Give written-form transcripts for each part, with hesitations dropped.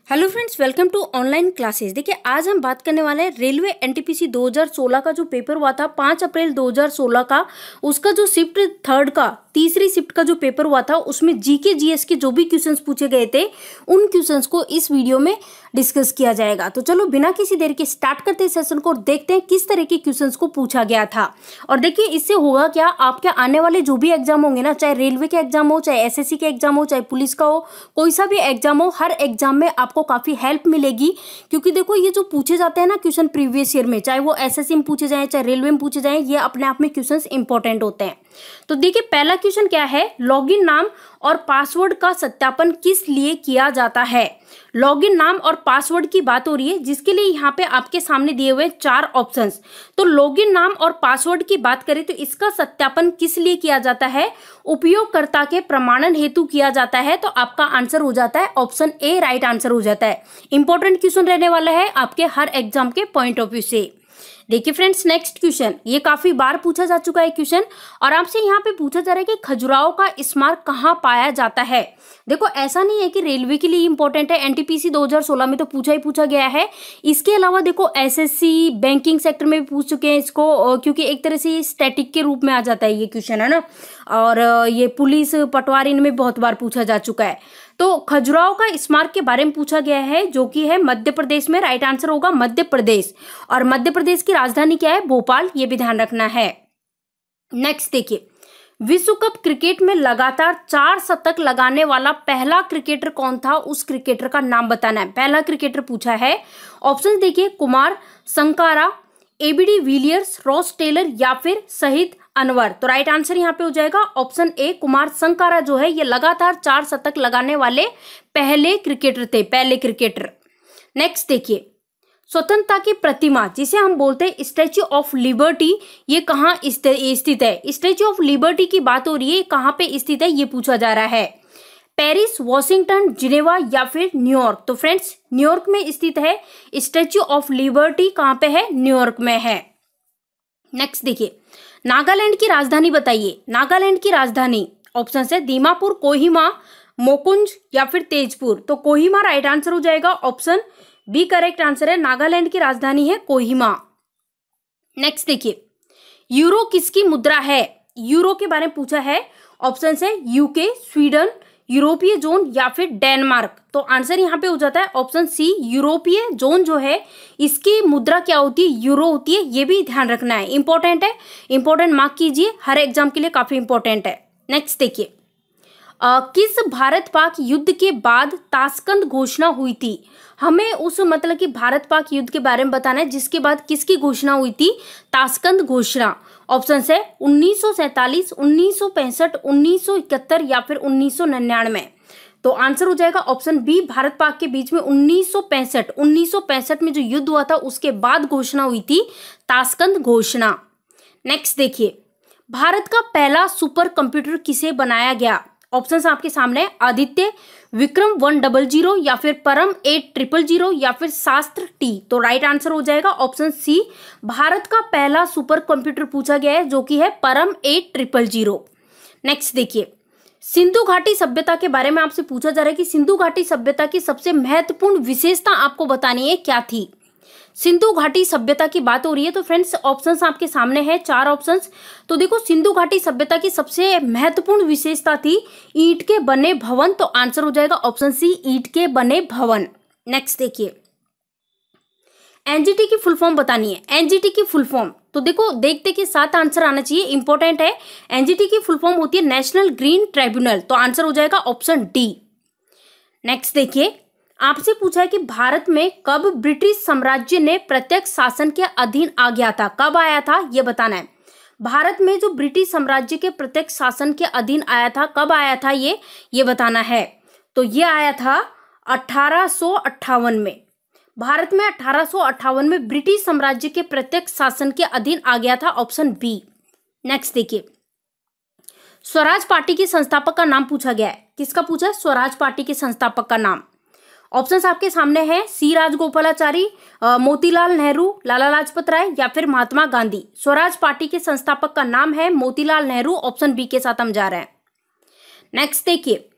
Hello friends, welcome to online classes. देखिए, आज हम बात करने वाले हैं रेलवे एनटीपीसी 2016 का जो पेपर हुआ था 5 अप्रैल 2016 का, उसका जो शिफ्ट थर्ड का तीसरी शिफ्ट का जो पेपर हुआ था उसमें जीके जीएस के जो भी क्वेश्चंस पूछे गए थे उन क्वेश्चंस को इस वीडियो में डिस्कस किया जाएगा। तो चलो बिना किसी देर के स्टार्ट करते हैं सेशन को और देखते हैं किस तरह के क्वेश्चंस को पूछा गया था। और देखिए, इससे होगा क्या, आपके आने वाले जो भी एग्जाम होंगे ना, चाहे रेलवे के एग्जाम हो, चाहे एसएससी के एग्जाम हो, चाहे पुलिस का हो, कोई सा भी एग्जाम हो, हर एग्जाम में आपको काफी हेल्प मिलेगी। क्योंकि देखो, ये जो पूछे जाते हैं ना क्वेश्चन प्रीवियस ईयर में, चाहे वो एसएससी में पूछे जाए चाहे रेलवे में पूछे जाए, ये अपने आप में क्वेश्चन इंपॉर्टेंट होते हैं। तो देखिए, पहला क्वेश्चन क्या है, लॉगिन नाम और पासवर्ड का सत्यापन किस लिए किया जाता है। लॉगिन नाम और पासवर्ड की बात हो रही है, जिसके लिए यहाँ पे आपके सामने दिए हुए 4 ऑप्शंस। तो लॉगिन नाम और पासवर्ड की बात करें तो इसका सत्यापन किस लिए किया जाता है, उपयोगकर्ता के प्रमाणन हेतु किया जाता है। तो आपका आंसर हो जाता है ऑप्शन ए, राइट आंसर हो जाता है। इंपॉर्टेंट क्वेश्चन रहने वाला है आपके हर एग्जाम के पॉइंट ऑफ व्यू से। देखिए फ्रेंड्स, नेक्स्ट क्वेश्चन, ये काफी बार पूछा जा चुका है क्वेश्चन, और आपसे यहाँ पे पूछा जा रहा है कि खजुराहो का स्मारक कहाँ पाया जाता है। देखो, ऐसा नहीं है कि रेलवे के लिए इंपॉर्टेंट है, एनटीपीसी 2016 में तो पूछा गया है। इसके अलावा देखो, एसएससी बैंकिंग सेक्टर में भी पूछ चुके हैं इसको, क्योंकि एक तरह से स्टैटिक के रूप में आ जाता है ये क्वेश्चन, है ना। और ये पुलिस पटवारी इनमें बहुत बार पूछा जा चुका है। तो खजुराहो का स्मारक के बारे में पूछा गया है, जो कि है मध्य प्रदेश में। राइट आंसर होगा मध्य प्रदेश। और मध्य प्रदेश की राजधानी क्या है, भोपाल, ये भी ध्यान रखना है। नेक्स्ट देखिए, विश्व कप क्रिकेट में लगातार 4 शतक लगाने वाला पहला क्रिकेटर कौन था, उस क्रिकेटर का नाम बताना है। पहला क्रिकेटर पूछा है। ऑप्शन देखिए, Kumar Sangakkara, AB de Villiers, Ross Taylor या फिर शहीद अनवर। तो राइट आंसर यहाँ पे हो जाएगा ऑप्शन ए, कुमार संकारा जो है ये लगातार 4 शतक लगाने वाले पहले क्रिकेटर थे, पहले क्रिकेटर। नेक्स्ट देखिए, स्वतंत्रता की प्रतिमा जिसे हम बोलते हैं स्टैच्यू ऑफ लिबर्टी, ये कहाँ स्थित है। स्टैच्यू ऑफ लिबर्टी की बात हो रही है, कहाँ पे स्थित है ये पूछा जा रहा है। पेरिस, वॉशिंगटन, जिनेवा या फिर न्यूयॉर्क। तो फ्रेंड्स, न्यूयॉर्क में स्थित है स्टैच्यू ऑफ लिबर्टी। कहाँ पे है, न्यूयॉर्क में है। नेक्स्ट देखिए, नागालैंड की राजधानी बताइए। नागालैंड की राजधानी ऑप्शन है दीमापुर, कोहिमा, मोकुंज या फिर तेजपुर। तो कोहिमा राइट आंसर हो जाएगा, ऑप्शन बी करेक्ट आंसर है। नागालैंड की राजधानी है कोहिमा। नेक्स्ट देखिए, यूरो किसकी मुद्रा है। यूरो के बारे में पूछा है। ऑप्शन है यूके, स्वीडन, यूरोपीय जोन या फिर डेनमार्क। तो आंसर यहाँ पे हो जाता है ऑप्शन सी, यूरोपीय जोन जो है इसकी मुद्रा क्या होती है, यूरो होती है। ये भी ध्यान रखना है, इंपॉर्टेंट है, इंपॉर्टेंट मार्क कीजिए, हर एग्जाम के लिए काफी इंपॉर्टेंट है। नेक्स्ट देखिए, किस भारत पाक युद्ध के बाद ताशकंद घोषणा हुई थी। हमें उस मतलब कि भारत पाक युद्ध के बारे में बताना है जिसके बाद किसकी घोषणा हुई थी, ताशकंद घोषणा। ऑप्शन है 1947, 1965, 1971 या फिर 1999। तो आंसर हो जाएगा ऑप्शन बी, भारत पाक के बीच में 1965 में जो युद्ध हुआ था उसके बाद घोषणा हुई थी ताशकंद घोषणा। नेक्स्ट देखिए, भारत का पहला सुपर कंप्यूटर किसे बनाया गया। ऑप्शंस आपके सामने, आदित्य, विक्रम 100 या फिर परम 8000 या फिर शास्त्र टी। तो राइट आंसर हो जाएगा ऑप्शन सी, भारत का पहला सुपर कंप्यूटर पूछा गया है जो कि है परम 8000। नेक्स्ट देखिए, सिंधु घाटी सभ्यता के बारे में आपसे पूछा जा रहा है कि सिंधु घाटी सभ्यता की सबसे महत्वपूर्ण विशेषता आपको बतानी है, क्या थी। सिंधु घाटी सभ्यता की बात हो रही है तो फ्रेंड्स, ऑप्शंस आपके सामने है, 4 ऑप्शंस। तो देखो, सिंधु घाटी सभ्यता की सबसे महत्वपूर्ण विशेषता थी ईंट के बने भवन। तो आंसर हो जाएगा ऑप्शन सी, ईंट के बने भवन। नेक्स्ट देखिए, एनजीटी की फुल फॉर्म बतानी है। एनजीटी की फुल फॉर्म तो देखो, देखते के साथ आंसर आना चाहिए, इंपॉर्टेंट है। एनजीटी की फुल फॉर्म होती है नेशनल ग्रीन ट्राइब्यूनल। तो आंसर हो जाएगा ऑप्शन डी। नेक्स्ट देखिए, आपसे पूछा है कि भारत में कब ब्रिटिश साम्राज्य ने प्रत्यक्ष शासन के अधीन आ गया था, कब आया था ये बताना है। भारत में जो ब्रिटिश साम्राज्य के प्रत्यक्ष शासन के अधीन आया था, कब आया था ये बताना है। तो ये आया था 1858 में। भारत में 1858 में ब्रिटिश साम्राज्य के प्रत्यक्ष शासन के अधीन आ गया था, ऑप्शन बी। नेक्स्ट देखिए, स्वराज पार्टी के संस्थापक का नाम पूछा गया है। किसका पूछा है, स्वराज पार्टी के संस्थापक का नाम। ऑप्शंस आपके सामने हैं, सी राजगोपालाचारी, मोतीलाल नेहरू, लाला लाजपत राय या फिर महात्मा गांधी। स्वराज पार्टी के संस्थापक का नाम है मोतीलाल नेहरू। ऑप्शन बी के साथ हम जा रहे हैं। नेक्स्ट देखिए,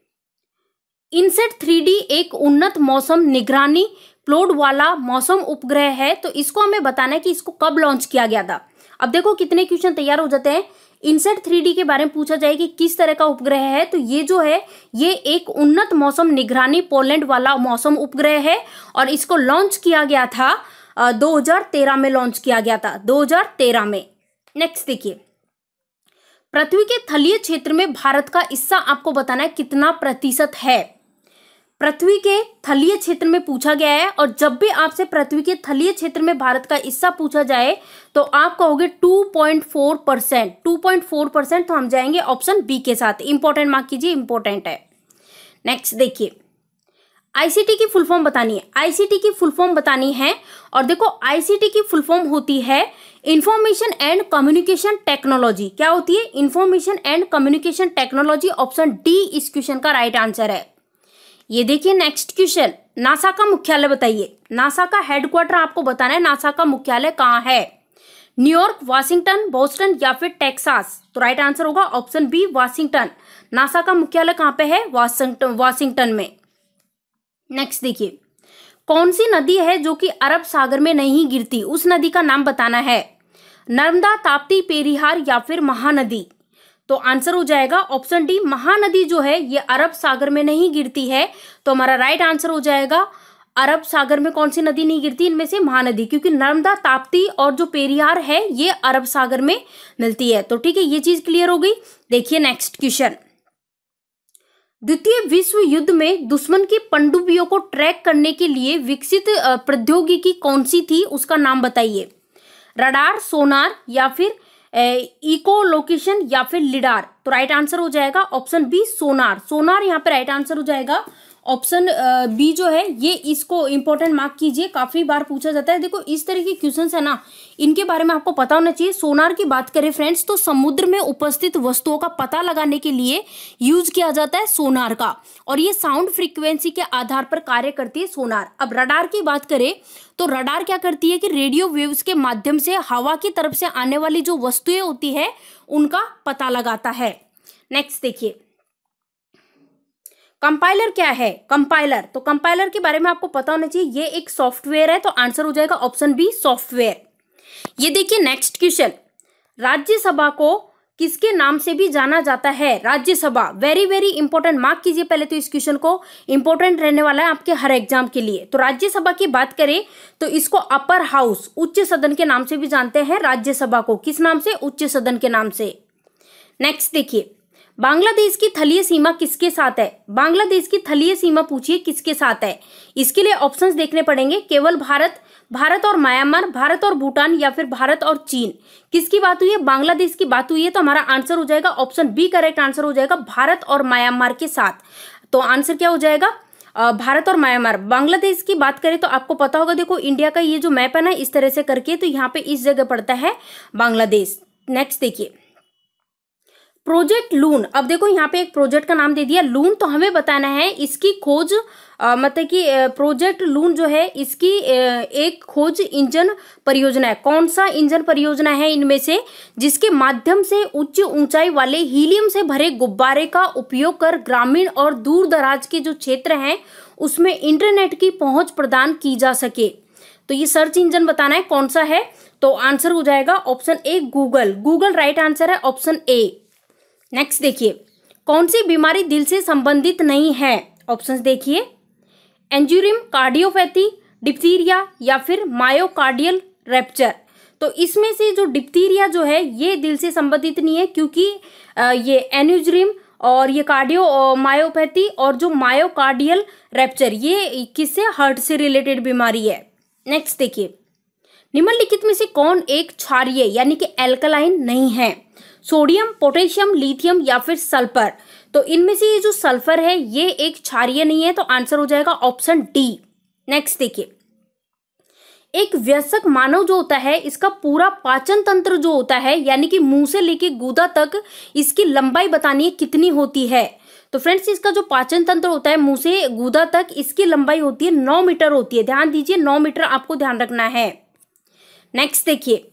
इनसेट 3D एक उन्नत मौसम निगरानी प्लोड वाला मौसम उपग्रह है। तो इसको हमें बताना है कि इसको कब लॉन्च किया गया था। अब देखो कितने क्वेश्चन तैयार हो जाते हैं। इनसेट 3D के बारे में पूछा जाए कि किस तरह का उपग्रह है, तो ये जो है ये एक उन्नत मौसम निगरानी पोलैंड वाला मौसम उपग्रह है और इसको लॉन्च किया गया था 2013 में लॉन्च किया गया था, 2013 में। नेक्स्ट देखिए, पृथ्वी के तलीय क्षेत्र में भारत का हिस्सा आपको बताना है कितना प्रतिशत है। पृथ्वी के तलीय क्षेत्र में पूछा गया है और जब भी आपसे पृथ्वी के तलीय क्षेत्र में भारत का हिस्सा पूछा जाए तो आप कहोगे 2.4%। 2.4%, तो हम जाएंगे ऑप्शन बी के साथ। इंपॉर्टेंट मार्क कीजिए, इंपॉर्टेंट है। नेक्स्ट देखिए, आईसीटी की फुल फॉर्म बतानी है। आईसीटी की फुल फॉर्म बतानी है और देखो आईसीटी की फुल फॉर्म होती है इंफॉर्मेशन एंड कम्युनिकेशन टेक्नोलॉजी। क्या होती है? Information and communication technology. Option D इस क्वेश्चन का राइट आंसर है। ये देखिए नेक्स्ट क्वेश्चन, नासा का मुख्यालय बताइए। नासा का हेडक्वार्टर आपको बताना है, नासा का मुख्यालय कहाँ है? न्यूयॉर्क, वाशिंगटन, बोस्टन या फिर टेक्सास? तो राइट आंसर होगा ऑप्शन बी, वाशिंगटन। नासा का मुख्यालय कहाँ पे है? वाशिंगटन में। नेक्स्ट देखिए, कौन सी नदी है जो कि अरब सागर में नहीं गिरती? उस नदी का नाम बताना है। नर्मदा, ताप्ती, पेरियार या फिर महानदी? तो आंसर हो जाएगा ऑप्शन डी, महानदी जो है ये अरब सागर में नहीं गिरती है। तो हमारा राइट आंसर हो जाएगा अरब सागर में कौन सी नदी नहीं गिरती? इनमें से महानदी, क्योंकि नर्मदा, ताप्ती और जो पेरियार है ये अरब सागर में मिलती है। तो ठीक है, ये चीज क्लियर हो गई। देखिए नेक्स्ट क्वेश्चन, द्वितीय विश्व युद्ध में दुश्मन की पनडुब्बियों को ट्रैक करने के लिए विकसित प्रौद्योगिकी कौन सी थी? उसका नाम बताइए। रडार, सोनार या फिर इको लोकेशन या फिर लिडार? तो राइट आंसर हो जाएगा ऑप्शन बी, सोनार। सोनार यहाँ पे राइट आंसर हो जाएगा। ऑप्शन बी जो है ये, इसको इंपॉर्टेंट मार्क कीजिए, काफी बार पूछा जाता है। देखो इस तरह के क्वेश्चंस है ना, इनके बारे में आपको पता होना चाहिए। सोनार की बात करें फ्रेंड्स, तो समुद्र में उपस्थित वस्तुओं का पता लगाने के लिए यूज किया जाता है सोनार का, और ये साउंड फ्रीक्वेंसी के आधार पर कार्य करती है सोनार। अब रडार की बात करें तो रडार क्या करती है कि रेडियो वेव्स के माध्यम से हवा की तरफ से आने वाली जो वस्तुएं होती है उनका पता लगाता है। नेक्स्ट देखिए, कंपाइलर क्या है? कंपाइलर, तो कंपाइलर के बारे में आपको पता होना चाहिए, ये एक सॉफ्टवेयर है। तो आंसर हो जाएगा ऑप्शन बी, सॉफ्टवेयर। ये देखिए नेक्स्ट क्वेश्चन, राज्यसभा को किसके नाम से भी जाना जाता है? Rajya Sabha, very very important, mark कीजिए पहले तो इस क्वेश्चन को, इंपॉर्टेंट रहने वाला है आपके हर एग्जाम के लिए। तो राज्यसभा की बात करें तो इसको अपर हाउस, उच्च सदन के नाम से भी जानते हैं राज्यसभा को। किस नाम से? उच्च सदन के नाम से। नेक्स्ट देखिए, बांग्लादेश की थलीय सीमा किसके साथ है? बांग्लादेश की थलीय सीमा पूछिए किसके साथ है? इसके लिए ऑप्शंस देखने पड़ेंगे। केवल भारत, भारत और म्यांमार, भारत और भूटान या फिर भारत और चीन? किसकी बात हुई है? बांग्लादेश की बात हुई है। तो हमारा आंसर हो जाएगा ऑप्शन बी, करेक्ट आंसर हो जाएगा भारत और म्यांमार के साथ। तो आंसर क्या हो जाएगा? भारत और म्यांमार। बांग्लादेश की बात करें तो आपको पता होगा, देखो इंडिया का ये जो मैप है ना इस तरह से करके, तो यहाँ पे इस जगह पड़ता है बांग्लादेश। नेक्स्ट देखिए, प्रोजेक्ट लून। अब देखो यहाँ पे एक प्रोजेक्ट का नाम दे दिया लून, तो हमें बताना है इसकी खोज, मतलब कि प्रोजेक्ट लून जो है इसकी एक खोज इंजन परियोजना है। कौन सा इंजन परियोजना है इनमें से? जिसके माध्यम से उच्च ऊंचाई वाले हीलियम से भरे गुब्बारे का उपयोग कर ग्रामीण और दूर दराज के जो क्षेत्र हैं उसमें इंटरनेट की पहुंच प्रदान की जा सके। तो ये सर्च इंजन बताना है कौन सा है। तो आंसर हो जाएगा option A, Google. Google right answer है, ऑप्शन ए। नेक्स्ट देखिए, कौन सी बीमारी दिल से संबंधित नहीं है? ऑप्शंस देखिए, एंजियोग्राम, कार्डियोपैथी, डिप्थीरिया या फिर मायोकार्डियल रैप्चर? तो इसमें से जो डिप्थीरिया जो है ये दिल से संबंधित नहीं है, क्योंकि ये एंजियोग्राम और ये कार्डियो मायोपैथी और जो मायोकार्डियल रैप्चर ये किससे? हार्ट से रिलेटेड बीमारी है। नेक्स्ट देखिए, निम्नलिखित में से कौन एक क्षारीय यानी कि एल्कलाइन नहीं है? सोडियम, पोटेशियम, लिथियम या फिर सल्फर? तो इनमें से ये जो सल्फर है ये एक क्षारीय नहीं है। तो आंसर हो जाएगा ऑप्शन डी। नेक्स्ट देखिए, एक वयस्क मानव जो होता है इसका पूरा पाचन तंत्र जो होता है यानी कि मुंह से लेके गूदा तक इसकी लंबाई बतानी है कितनी होती है? तो फ्रेंड्स इसका जो पाचन तंत्र होता है मुंह से गूदा तक इसकी लंबाई होती है 9 मीटर होती है। ध्यान दीजिए 9 मीटर आपको ध्यान रखना है। नेक्स्ट देखिए,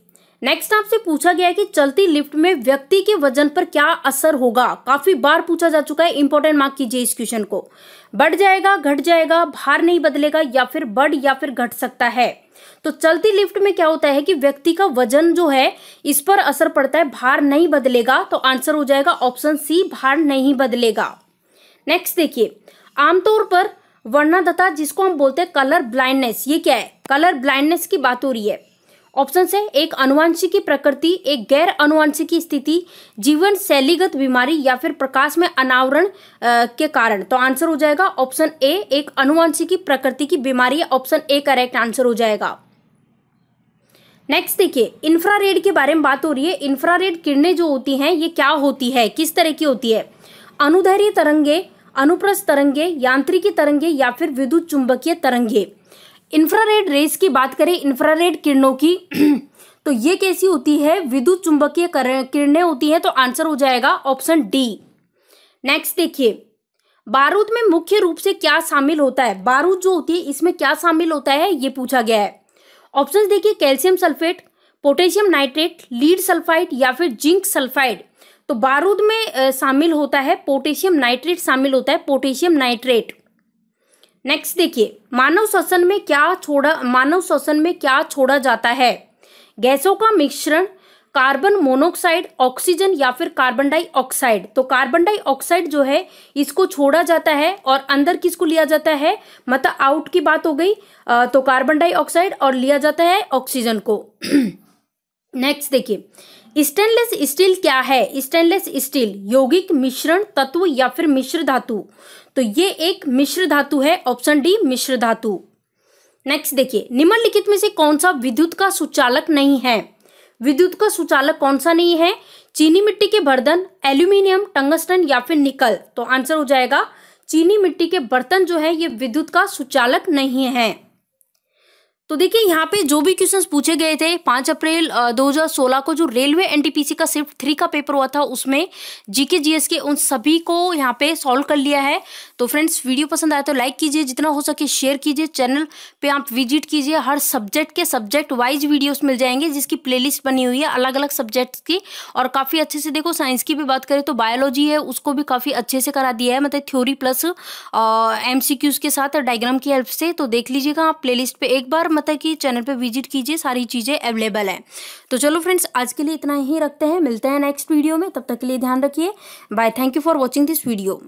नेक्स्ट आपसे पूछा गया है कि चलती लिफ्ट में व्यक्ति के वजन पर क्या असर होगा? काफी बार पूछा जा चुका है, इंपॉर्टेंट मार्क कीजिए इस क्वेश्चन को। बढ़ जाएगा, घट जाएगा, भार नहीं बदलेगा, या फिर बढ़ या फिर घट सकता है। तो चलती लिफ्ट में क्या होता है कि व्यक्ति का वजन जो है इस पर असर पड़ता है, भार नहीं बदलेगा। तो आंसर हो जाएगा ऑप्शन सी, भार नहीं बदलेगा। नेक्स्ट देखिए, आमतौर पर वर्णदता जिसको हम बोलते हैं कलर ब्लाइंडनेस, ये क्या है? कलर ब्लाइंडनेस की बात हो रही है। ऑप्शन है एक आनुवांशिकी प्रकृति, एक गैर आनुवांशिकी स्थिति, जीवन शैलीगत बीमारी, या फिर प्रकाश में अनावरण के कारण। तो आंसर हो जाएगा ऑप्शन ए, एक आनुवांशिकी प्रकृति की बीमारी। ऑप्शन ए करेक्ट आंसर हो जाएगा। नेक्स्ट देखिए, इंफ्रारेड के बारे में बात हो रही है। इंफ्रारेड किरणें जो होती हैं ये क्या होती है, किस तरह की होती है? अनुदैर्घ्य तरंगे, अनुप्रस्थ तरंगे, यांत्रिकी तरंगे, या फिर विद्युत चुंबकीय तरंगे। इंफ्रारेड रेस की बात करें, इंफ्रारेड किरणों की तो ये कैसी होती है? विद्युत चुंबकीय किरणें होती है। तो आंसर हो जाएगा ऑप्शन डी। नेक्स्ट देखिए, बारूद में मुख्य रूप से क्या शामिल होता है? बारूद जो होती है इसमें क्या शामिल होता है ये पूछा गया है। ऑप्शन देखिए, calcium sulphate, potassium nitrate, lead sulphide, या फिर जिंक सल्फाइड। तो बारूद में शामिल होता है पोटेशियम नाइट्रेट, शामिल होता है पोटेशियम नाइट्रेट। नेक्स्ट देखिए, मानव श्वसन में क्या छोड़ा जाता है? गैसों का मिश्रण, कार्बन मोनोऑक्साइड, ऑक्सीजन, या फिर कार्बन डाइऑक्साइड। तो कार्बन डाइऑक्साइड जो है इसको छोड़ा जाता है और अंदर किसको लिया जाता है? मतलब आउट की बात हो गई, तो कार्बन डाइऑक्साइड, और लिया जाता है ऑक्सीजन को। नेक्स्ट देखिए, स्टेनलेस स्टील क्या है? स्टेनलेस स्टील यौगिक, मिश्रण, तत्व, या फिर मिश्र धातु। तो ये एक मिश्र धातु है। ऑप्शन डी मिश्र धातु। नेक्स्ट देखिए, निम्नलिखित में से कौन सा विद्युत का सुचालक नहीं है? विद्युत का सुचालक कौन सा नहीं है? चीनी मिट्टी के बर्तन, एल्यूमिनियम, टंगस्टन, या फिर निकल। तो आंसर हो जाएगा चीनी मिट्टी के बर्तन जो है ये विद्युत का सुचालक नहीं है। तो देखिए यहाँ पे जो भी क्वेश्चंस पूछे गए थे 5 अप्रैल 2016 को जो रेलवे एनटीपीसी का शिफ्ट 3 का पेपर हुआ था उसमें जीके जीएस के उन सभी को यहाँ पे सॉल्व कर लिया है। तो फ्रेंड्स वीडियो पसंद आया तो लाइक कीजिए, जितना हो सके शेयर कीजिए, चैनल पे आप विजिट कीजिए। हर सब्जेक्ट के सब्जेक्ट वाइज वीडियोस मिल जाएंगे जिसकी प्लेलिस्ट बनी हुई है अलग अलग सब्जेक्ट्स की, और काफ़ी अच्छे से देखो। साइंस की भी बात करें तो बायोलॉजी है उसको भी काफ़ी अच्छे से करा दिया है, मतलब थ्योरी प्लस MCQs के साथ डायग्राम की हेल्प से। तो देख लीजिएगा आप प्लेलिस्ट पे एक बार, मतलब कि चैनल पे विजिट कीजिए, सारी चीज़ें अवेलेबल है। तो चलो फ्रेंड्स आज के लिए इतना ही रखते हैं, मिलते हैं नेक्स्ट वीडियो में, तब तक के लिए ध्यान रखिए, bye. Thank you for watching this video.